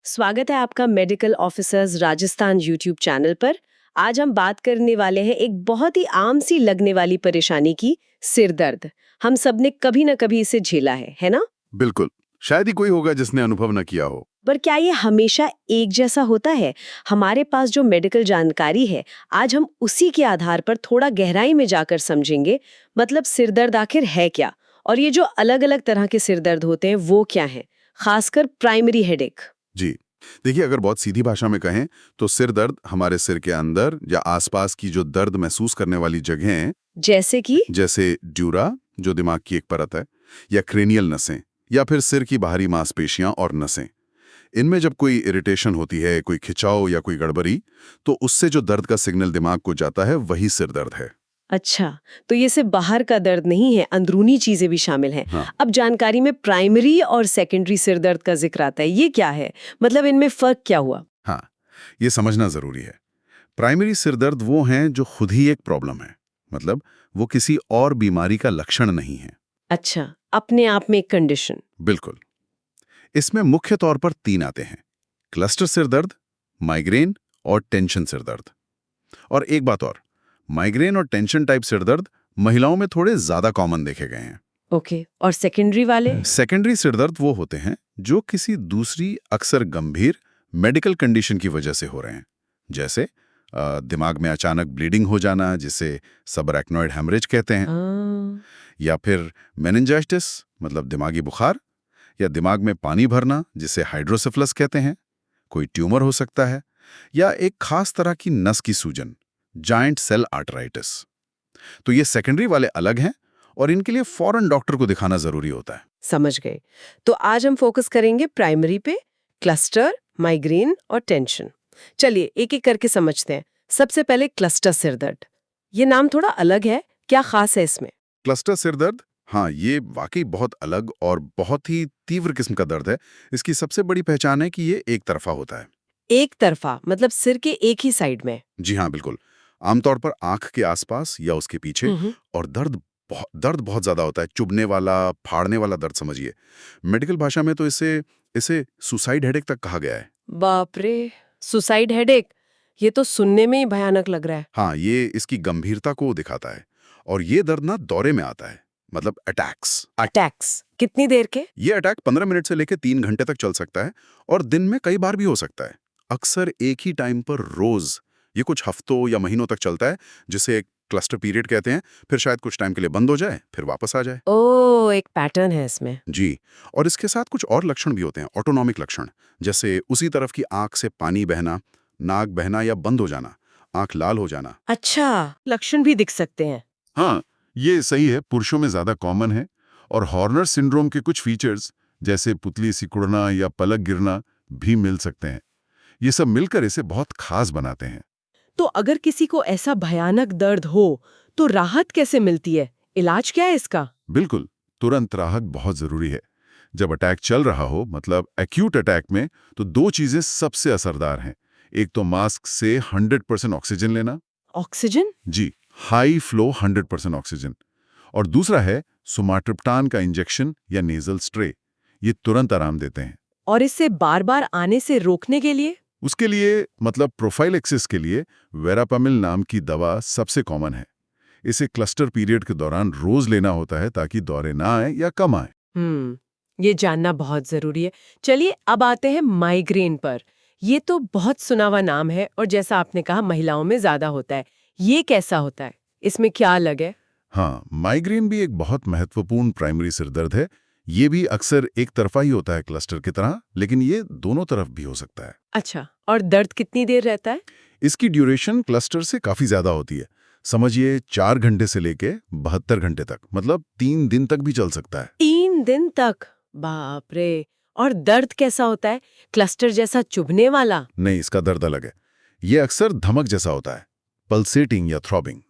स्वागत है आपका medical officers Rajasthan YouTube channel पर। आज हम बात करने वाले हैं एक बहुत ही आम सी लगने वाली परेशानी की, सिर दर्द। हम सब ने कभी ना कभी इसे झेला है ना? बिल्कुल। शायद ही कोई होगा जिसने अनुभव न किया हो। पर क्या ये हमेशा एक जैसा होता है? हमारे पास जो मेडिकल जानकारी है, आज हम उसी के आधार पर थोड़ा गहराई में जाकर समझेंगे। मतलब सिर दर्द आखिर है क्या, और ये जो अलग अलग तरह के सिर दर्द होते हैं वो क्या हैं, खासकर प्राइमरी हेडेक। जी, देखिए, अगर बहुत सीधी भाषा में कहें तो सिर दर्द हमारे सिर के अंदर या आसपास की जो दर्द महसूस करने वाली जगह हैं, जैसे कि जैसे ड्यूरा जो दिमाग की एक परत है, या क्रेनियल नसें, या फिर सिर की बाहरी मांसपेशियां और नसें, इनमें जब कोई इरिटेशन होती है, कोई खिंचाव या कोई गड़बड़ी, तो उससे जो दर्द का सिग्नल दिमाग को जाता है वही सिर दर्द है। अच्छा, तो ये सिर्फ बाहर का दर्द नहीं है, अंदरूनी चीजें भी शामिल हैं। हाँ, अब जानकारी में प्राइमरी और सेकेंडरी सिर दर्द का जिक्र आता है, ये क्या है? मतलब इनमें फर्क क्या हुआ? हाँ, ये समझना जरूरी है। प्राइमरी सिरदर्द वो हैं जो खुद ही एक प्रॉब्लम है, मतलब वो किसी और बीमारी का लक्षण नहीं है। अच्छा, अपने आप में एक कंडीशन। बिल्कुल। इसमें मुख्य तौर पर 3 आते हैं: क्लस्टर सिरदर्द, माइग्रेन और टेंशन सिरदर्द। और एक बात और, माइग्रेन और टेंशन टाइप सिरदर्द महिलाओं में थोड़े ज्यादा कॉमन देखे गए हैं। ओके, और सेकेंडरी वाले? सेकेंडरी सिरदर्द वो होते हैं जो किसी दूसरी अक्सर गंभीर मेडिकल कंडीशन की वजह से हो रहे हैं, जैसे दिमाग में अचानक ब्लीडिंग हो जाना, जिसे सबरैक्नोइड हेमरेज कहते हैं, हाँ। या फिर मेनिंजाइटिस मतलब दिमागी बुखार, या दिमाग में पानी भरना जिसे हाइड्रोसेफलस कहते हैं। कोई ट्यूमर हो सकता है, या एक खास तरह की नस की सूजन, जाइंट सेल आर्टराइटिस। तो ये सेकेंडरी वाले अलग हैं और इनके लिए फौरन डॉक्टर को दिखाना जरूरी होता है। समझ गए। तो आज हम फोकस करेंगे प्राइमरी पे, क्लस्टर, माइग्रेन और टेंशन। चलिए एक एक करके समझते हैं। सबसे पहले क्लस्टर सिर दर्द। ये नाम थोड़ा अलग है, क्या खास है इसमें? क्लस्टर सिरदर्द, हाँ, ये वाकई बहुत अलग और बहुत ही तीव्र किस्म का दर्द है। इसकी सबसे बड़ी पहचान है कि ये एक तरफा होता है। एक तरफा मतलब सिर के एक ही साइड में? जी हाँ, बिल्कुल। आमतौर पर आंख के आसपास या उसके पीछे, हम्म। और दर्द बहुत ज्यादा होता है, चुभने वाला, फाड़ने वाला दर्द समझिए। मेडिकल भाषा में तो इसे इसे सुसाइड हेडेक तक कहा गया है। बाप रे, सुसाइड हेडेक, ये तो सुनने में ही भयानक लग रहा है। हाँ, ये इसकी गंभीरता को दिखाता है। और ये दर्द ना दौरे में आता है, मतलब अटैक्स। अटैक्स कितनी देर के? ये अटैक 15 मिनट से लेकर 3 घंटे तक चल सकता है, और दिन में कई बार भी हो सकता है। अक्सर एक ही टाइम पर रोज। ये कुछ हफ्तों या महीनों तक चलता है, जिसे एक क्लस्टर पीरियड कहते हैं। फिर शायद कुछ टाइम के लिए बंद हो जाए, फिर वापस आ जाए। ओ, एक पैटर्न है इसमें। जी। और इसके साथ कुछ और लक्षण भी होते हैं, ऑटोनॉमिक लक्षण, जैसे उसी तरफ की आंख से पानी बहना, नाक बहना या बंद हो जाना, आंख लाल हो जाना। अच्छा, लक्षण भी दिख सकते हैं। हाँ, ये सही है, पुरुषों में ज्यादा कॉमन है। और हॉर्नर सिंड्रोम के कुछ फीचर्स, जैसे पुतली सिकुड़ना या पलक गिरना, भी मिल सकते हैं। ये सब मिलकर इसे बहुत खास बनाते हैं। तो अगर किसी को ऐसा भयानक दर्द हो, तो राहत कैसे मिलती है? इलाज क्या है इसका? बिल्कुल, तुरंत राहत बहुत जरूरी है। जब अटैक चल रहा हो, मतलब एक्यूट अटैक में, तो 2 चीजें सबसे असरदार हैं। एक तो मास्क से 100% ऑक्सीजन लेना। ऑक्सीजन? जी, हाई फ्लो 100% ऑक्सीजन। और दूसरा है सुमाट्रिप्टान का इंजेक्शन या नेजल स्प्रे। ये तुरंत आराम देते हैं। और इसे बार बार आने से रोकने के लिए? उसके लिए, मतलब प्रोफाइलैक्सिस के लिए, वेरापामिल नाम की दवा सबसे कॉमन है। इसे क्लस्टर पीरियड के दौरान रोज लेना होता है, ताकि दौरे ना आए या कम आए। ये जानना बहुत जरूरी है। चलिए अब आते हैं माइग्रेन पर। ये तो बहुत सुना हुआ नाम है, और जैसा आपने कहा महिलाओं में ज्यादा होता है। ये कैसा होता है? इसमें क्या अलग है? हाँ, माइग्रेन भी एक बहुत महत्वपूर्ण प्राइमरी सिरदर्द है। ये भी अक्सर एक तरफा ही होता है क्लस्टर की तरह, लेकिन ये दोनों तरफ भी हो सकता है। अच्छा, और दर्द कितनी देर रहता है? इसकी ड्यूरेशन क्लस्टर से काफी ज्यादा होती है। समझिए 4 घंटे से लेके 72 घंटे तक, मतलब 3 दिन तक भी चल सकता है। 3 दिन तक? बाप रे। और दर्द कैसा होता है? क्लस्टर जैसा चुभने वाला? नहीं, इसका दर्द अलग है। ये अक्सर धमक जैसा होता है, पल्सेटिंग या थ्रॉबिंग,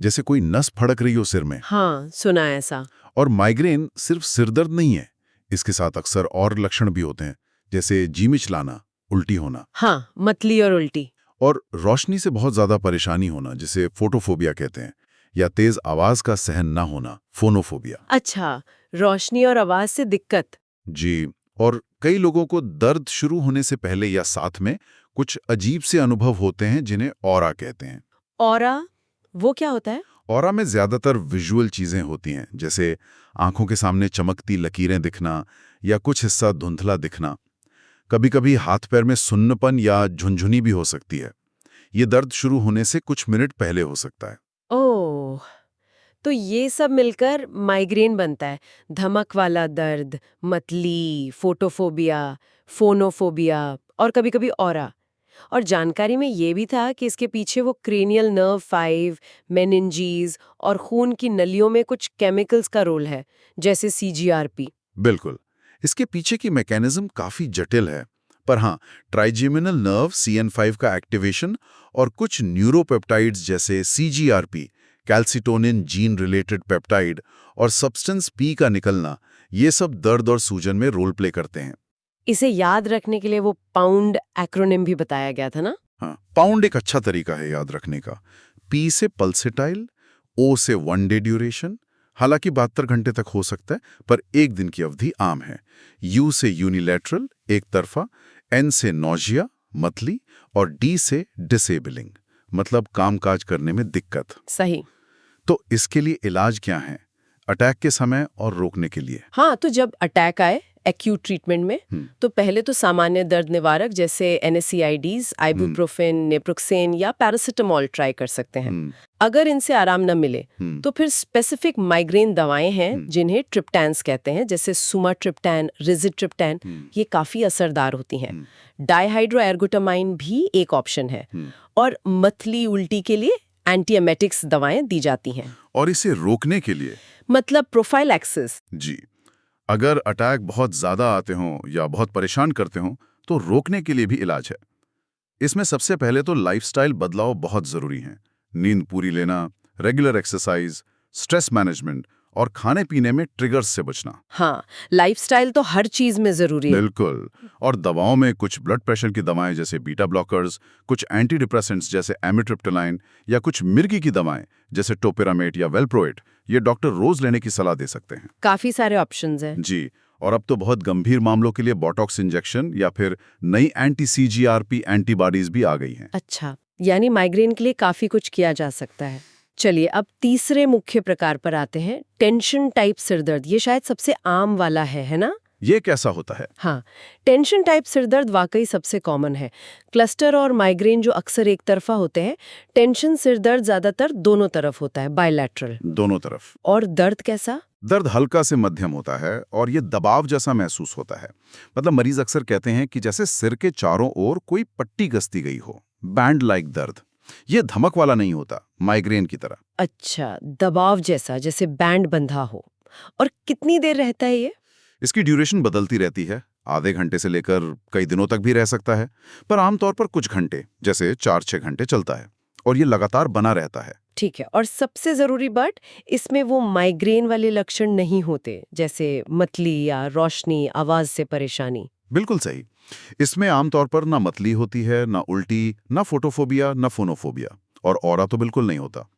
जैसे कोई नस फड़क रही हो सिर में। हाँ, सुना है ऐसा। और माइग्रेन सिर्फ सिरदर्द नहीं है, इसके साथ अक्सर और लक्षण भी होते हैं, जैसे जी मिचलाना, उल्टी होना, हाँ, मतली और उल्टी। और रोशनी से बहुत ज्यादा परेशानी होना, जिसे फोटोफोबिया कहते हैं, या तेज आवाज का सहन ना होना, फोनोफोबिया। अच्छा, रोशनी और आवाज से दिक्कत। जी। और कई लोगों को दर्द शुरू होने से पहले या साथ में कुछ अजीब से अनुभव होते हैं जिन्हें ऑरा कहते हैं। ऑरा, वो क्या होता है? ऑरा में ज्यादातर विजुअल चीजें होती हैं, जैसे आंखों के सामने चमकती लकीरें दिखना या कुछ हिस्सा धुंधला दिखना। कभी-कभी हाथ पैर में सुन्नपन या झुनझुनी भी हो सकती है। ये दर्द शुरू होने से कुछ मिनट पहले हो सकता है। ओह, तो ये सब मिलकर माइग्रेन बनता है। धमक वाला दर्द, मतली, फोटोफोबिया, फोनोफोबिया और कभी-कभी ऑरा। और जानकारी में ये भी था कि इसके पीछे वो क्रेनियल नर्व 5, मेनिंजीज और खून की नलियों में कुछ केमिकल्स का रोल है, जैसे सीजीआरपी। बिल्कुल। इसके पीछे की मैकेनिज्म काफी जटिल है, पर हाँ, ट्राइजेमिनल नर्व CN5 का एक्टिवेशन और कुछ न्यूरोपेप्टाइड्स जैसे CGRP, calcitonin gene related peptide और सब्सटेंस P का निकलना, ये सब दर्द और सूजन में रोल प्ले करते हैं। इसे याद रखने के लिए वो पाउंड एक्रोनिम भी बताया गया था ना? हाँ, पाउंड एक अच्छा तरीका है याद रखने का। P से पल्सेटाइल, O से 1 डे ड्यूरेशन, हालांकि 72 घंटे तक हो सकता है, पर एक दिन की अवधि आम है। U से यूनिलैटरल, एक तरफा, N से नोजिया, मतली और D से डिसेबलिंग, मतलब कामकाज करने में दिक्कत। सही। तो इसके लिए इलाज क्या है? अटैक के समय और रोकने के लिए? हाँ, तो जब अटैक आए एक्यूट ट्रीटमेंट में, तो पहले तो सामान्य दर्द निवारक जैसे NSAIDs, आइबुप्रोफेन, नेप्रोक्सेन या पैरासिटामोल ट्राई कर सकते हैं। अगर इनसे आराम न मिले तो फिर स्पेसिफिक माइग्रेन दवाएं हैं जिन्हें ट्रिप्टैन्स कहते हैं, जैसे सुमाट्रिप्टैन, रिजिट्रिप्टैन। ये काफी असरदार होती हैं। डाइहाइड्रोएर्गोटामाइन भी एक ऑप्शन है। और मतली उल्टी के लिए एंटीएमेटिक्स दवाएं दी जाती हैं। और इसे रोकने के लिए? मतलब प्रोफाइलैक्सिस। जी, अगर अटैक बहुत ज्यादा आते हों या बहुत परेशान करते हों तो रोकने के लिए भी इलाज है। इसमें सबसे पहले तो लाइफस्टाइल बदलाव बहुत जरूरी है। नींद पूरी लेना, रेगुलर एक्सरसाइज, स्ट्रेस मैनेजमेंट और खाने पीने में ट्रिगर्स से बचना। हाँ, लाइफस्टाइल तो हर चीज में जरूरी है। बिल्कुल। और दवाओं में कुछ ब्लड प्रेशर की दवाएं जैसे बीटा ब्लॉकर्स, कुछ एंटी डिप्रेसेंट्स जैसे एमिट्रिप्टिलाइन या कुछ मिर्गी की दवाएं जैसे टोपिरामेट या वेलप्रोएट, ये डॉक्टर रोज लेने की सलाह दे सकते हैं। काफी सारे ऑप्शंस हैं। जी, और अब तो बहुत गंभीर मामलों के लिए बोटॉक्स इंजेक्शन या फिर नई एंटी CGRP एंटीबॉडीज भी आ गई हैं। अच्छा, यानी माइग्रेन के लिए काफी कुछ किया जा सकता है। चलिए अब तीसरे मुख्य प्रकार पर आते हैं, टेंशन टाइप सिरदर्द। ये शायद सबसे आम वाला है ना? ये कैसा होता है? हाँ, टेंशन टाइप सिरदर्द वाकई सबसे कॉमन है। क्लस्टर और माइग्रेन जो अक्सर एक तरफा होते हैं, टेंशन सिरदर्द ज्यादातर दोनों तरफ होता है, बायलैटरल। दोनों तरफ। और दर्द कैसा? दर्द हल्का से मध्यम होता है और ये दबाव जैसा महसूस होता है। मतलब मरीज अक्सर कहते हैं कि जैसे सिर के चारों ओर कोई पट्टी कसती गई हो। बैंड लाइक दर्द। ये धमक वाला नहीं होता, माइग्रेन की तरह। अच्छा, दबाव जैसा, जैसे बैंड बंधा हो। और कितनी देर रहता है ये? इसकी ड्यूरेशन बदलती रहती है, आधे घंटे से लेकर कई दिनों तक भी रह सकता है, पर आमतौर पर कुछ घंटे, जैसे 4-6 घंटे चलता है और ये लगातार बना रहता है। ठीक है, और सबसे जरूरी बात, इसमें वो माइग्रेन वाले लक्षण नहीं होते, जैसे मतली या रोशनी, आवाज से परेशानी। बिल्कुल सही। इसमें आमतौर पर ना मतली होती है, ना उल्टी, ना फोटोफोबिया, ना फोनोफोबिया, और ऑरा तो बिल्कुल नहीं होता।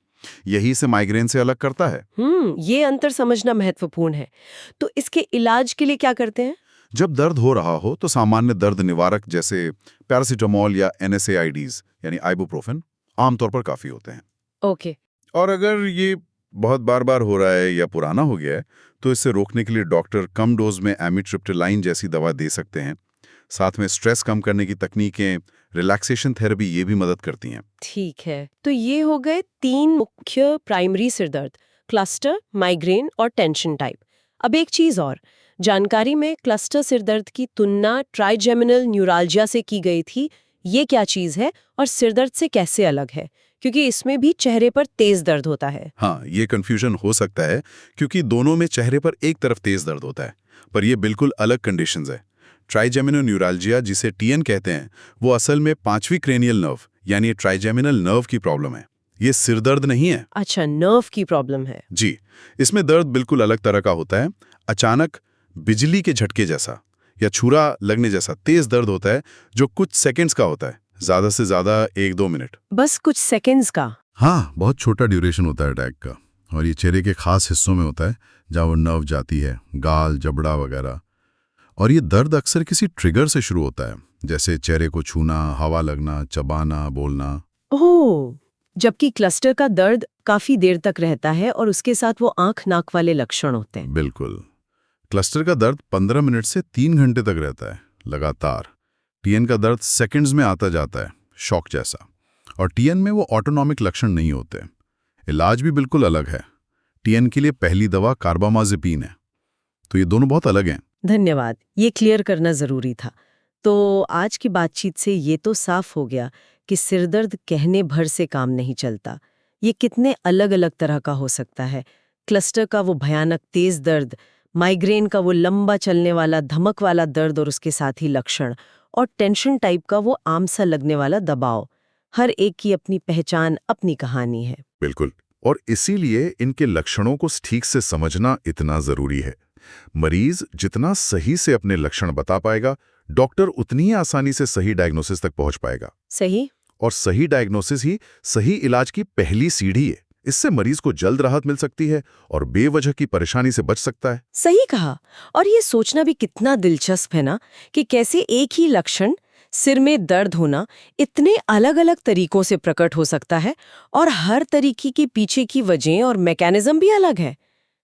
यही इसे माइग्रेन से अलग करता है। ये अंतर समझना महत्वपूर्ण है। तो इसके इलाज के लिए क्या करते हैं? जब दर्द हो रहा हो तो सामान्य दर्द निवारक जैसे पैरासिटामोल या NSAIDs यानी आइबुप्रोफेन आमतौर पर काफी होते हैं। ओके। और अगर ये बहुत बार बार हो रहा है या पुराना हो गया है तो इसे रोकने के लिए डॉक्टर कम डोज में एमिट्रिप्टिलाइन जैसी दवा दे सकते हैं। साथ में स्ट्रेस कम करने की तकनीकें, रिलैक्सेशन थेरेपी, ये भी मदद करती हैं। ठीक है, तो ये हो गए 3 मुख्य प्राइमरी सिरदर्द, क्लस्टर, माइग्रेन और टेंशन टाइप। अब एक चीज और, जानकारी में क्लस्टर सिरदर्द की तुलना ट्राइजेमिनल न्यूराल्जिया से की गई थी। ये क्या चीज है और सिरदर्द से कैसे अलग है? क्योंकि इसमें भी चेहरे पर तेज दर्द होता है। हाँ, ये कंफ्यूजन हो सकता है क्योंकि दोनों में चेहरे पर एक तरफ तेज दर्द होता है, पर ये बिल्कुल अलग कंडीशंस है। ट्राइजेमिनल न्यूराल्जिया, जिसे TN कहते हैं, वो असल में 5वीं क्रेनियल नर्व यानी ट्राइजेमिनल नर्व की प्रॉब्लम है। ये सिरदर्द नहीं है। अच्छा, नर्व की प्रॉब्लम है। जी, इसमें दर्द बिल्कुल अलग तरह का होता है। अचानक बिजली के झटके जैसा या छुरा लगने जैसा तेज दर्द होता है जो कुछ सेकंड्स का होता है, ज्यादा से ज्यादा 1-2 मिनट। बस कुछ सेकंड्स का? हाँ, बहुत छोटा ड्यूरेशन होता है अटैक का, और ये चेहरे के खास हिस्सों में होता है जहाँ वो नर्व जाती है, गाल, जबड़ा वगैरह। और ये दर्द अक्सर किसी ट्रिगर से शुरू होता है, जैसे चेहरे को छूना, हवा लगना, चबाना, बोलना। ओह, जबकि क्लस्टर का दर्द काफी देर तक रहता है और उसके साथ वो आंख नाक वाले लक्षण होते हैं। बिल्कुल। क्लस्टर का दर्द 15 मिनट से 3 घंटे तक रहता है, लगातार। टीएन का दर्द सेकंड्स में आता जाता है, शॉक जैसा। और टीएन में वो ऑटोनॉमिक लक्षण नहीं होते। इलाज भी बिल्कुल अलग है। टीएन के लिए पहली दवा कार्बामाजेपिन है। तो ये दोनों बहुत अलग हैं। धन्यवाद, ये क्लियर करना जरूरी था। तो आज की बातचीत से ये तो साफ हो गया कि सिरदर्द कहने भर से काम नहीं चलता। ये कितने अलग अलग तरह का हो सकता है। क्लस्टर का वो भयानक तेज दर्द, माइग्रेन का वो लंबा चलने वाला धमक वाला दर्द और उसके साथ ही लक्षण, और टेंशन टाइप का वो आम सा लगने वाला दबाव। हर एक की अपनी पहचान, अपनी कहानी है। बिल्कुल। और इसीलिए इनके लक्षणों को ठीक से समझना इतना जरूरी है। मरीज जितना सही से अपने लक्षण बता पाएगा, डॉक्टर उतनी ही आसानी से सही डायग्नोसिस तक पहुंच पाएगा। सही। और सही डायग्नोसिस ही सही इलाज की पहली सीढ़ी है। इससे मरीज को जल्द राहत मिल सकती है और बेवजह की परेशानी से बच सकता है। सही कहा। और ये सोचना भी कितना दिलचस्प है ना कि कैसे एक ही लक्षण, सिर में दर्द होना, इतने अलग अलग तरीकों से प्रकट हो सकता है और हर तरीके के पीछे की वजह और मैकेनिज्म भी अलग है।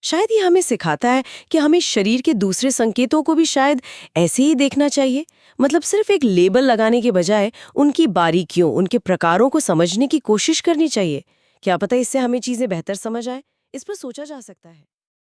शायद ये हमें सिखाता है कि हमें शरीर के दूसरे संकेतों को भी शायद ऐसे ही देखना चाहिए। मतलब सिर्फ एक लेबल लगाने के बजाय उनकी बारीकियों, उनके प्रकारों को समझने की कोशिश करनी चाहिए। क्या पता इससे हमें चीजें बेहतर समझ आए। इस पर सोचा जा सकता है।